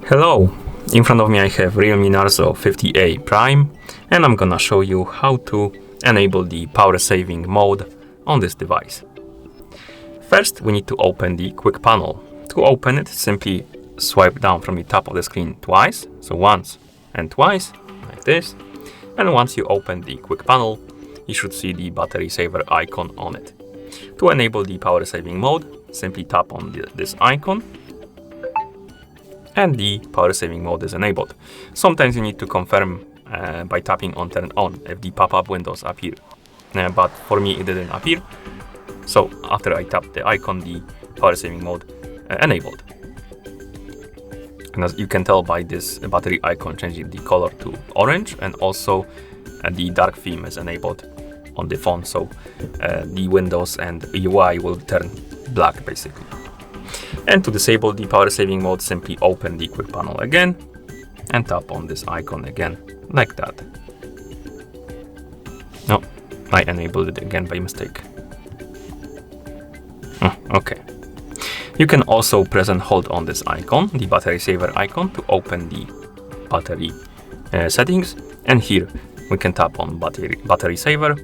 Hello, in front of me I have Realme Narzo 50A Prime, and I'm gonna show you how to enable the power saving mode on this device. First, we need to open the quick panel. To open it, simply swipe down from the top of the screen twice, so once and twice, like this. And once you open the quick panel, you should see the battery saver icon on it. To enable the power saving mode, simply tap on this icon, and the power saving mode is enabled. Sometimes you need to confirm by tapping on turn on if the pop-up windows appear. But for me it didn't appear, so after I tap the icon, the power saving mode enabled. And as you can tell by this battery icon changing the color to orange, and also the dark theme is enabled on the phone, so the windows and UI will turn black basically. And to disable the power saving mode, simply open the quick panel again and tap on this icon again, like that. No, I enabled it again by mistake. Okay. You can also press and hold on this icon, the battery saver icon, to open the battery settings. And here we can tap on battery saver.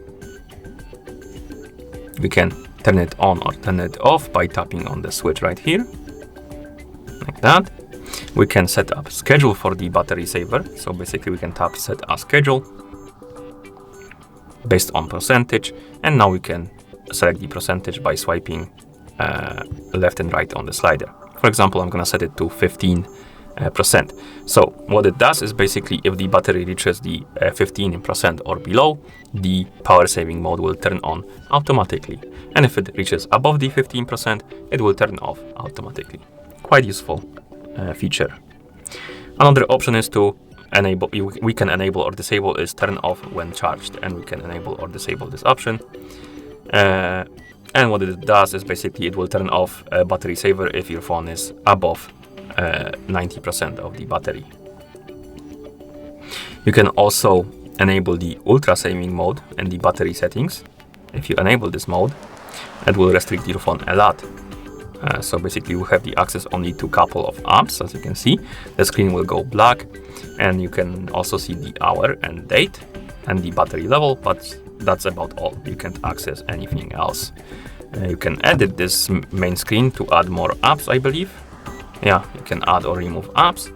We can turn it on or turn it off by tapping on the switch right here, like that. We can set up schedule for the battery saver. So basically we can tap set a schedule based on percentage, and now we can select the percentage by swiping left and right on the slider. For example, I'm gonna set it to 15%. So what it does is basically if the battery reaches the 15% or below, the power saving mode will turn on automatically. And if it reaches above the 15%, it will turn off automatically. Quite useful feature. Another option is to enable, we can enable or disable is turn off when charged, and we can enable or disable this option. And what it does is basically it will turn off battery saver if your phone is above 90% of the battery. You can also enable the ultra saving mode and the battery settings. If you enable this mode, it will restrict your phone a lot. So basically you have the access only to a couple of apps. As you can see, the screen will go black, and you can also see the hour and date and the battery level, but that's about all. You can't access anything else. You can edit this main screen to add more apps, I believe. Yeah, you can add or remove apps,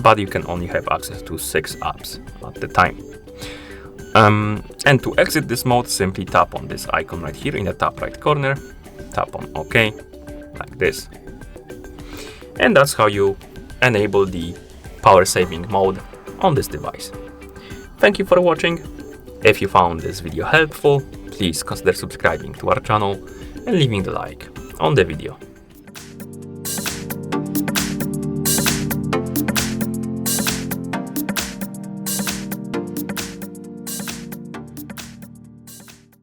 but you can only have access to 6 apps at the time. And to exit this mode, simply tap on this icon right here in the top right corner, tap on OK, like this. And that's how you enable the power saving mode on this device. Thank you for watching. If you found this video helpful, please consider subscribing to our channel and leaving the like on the video.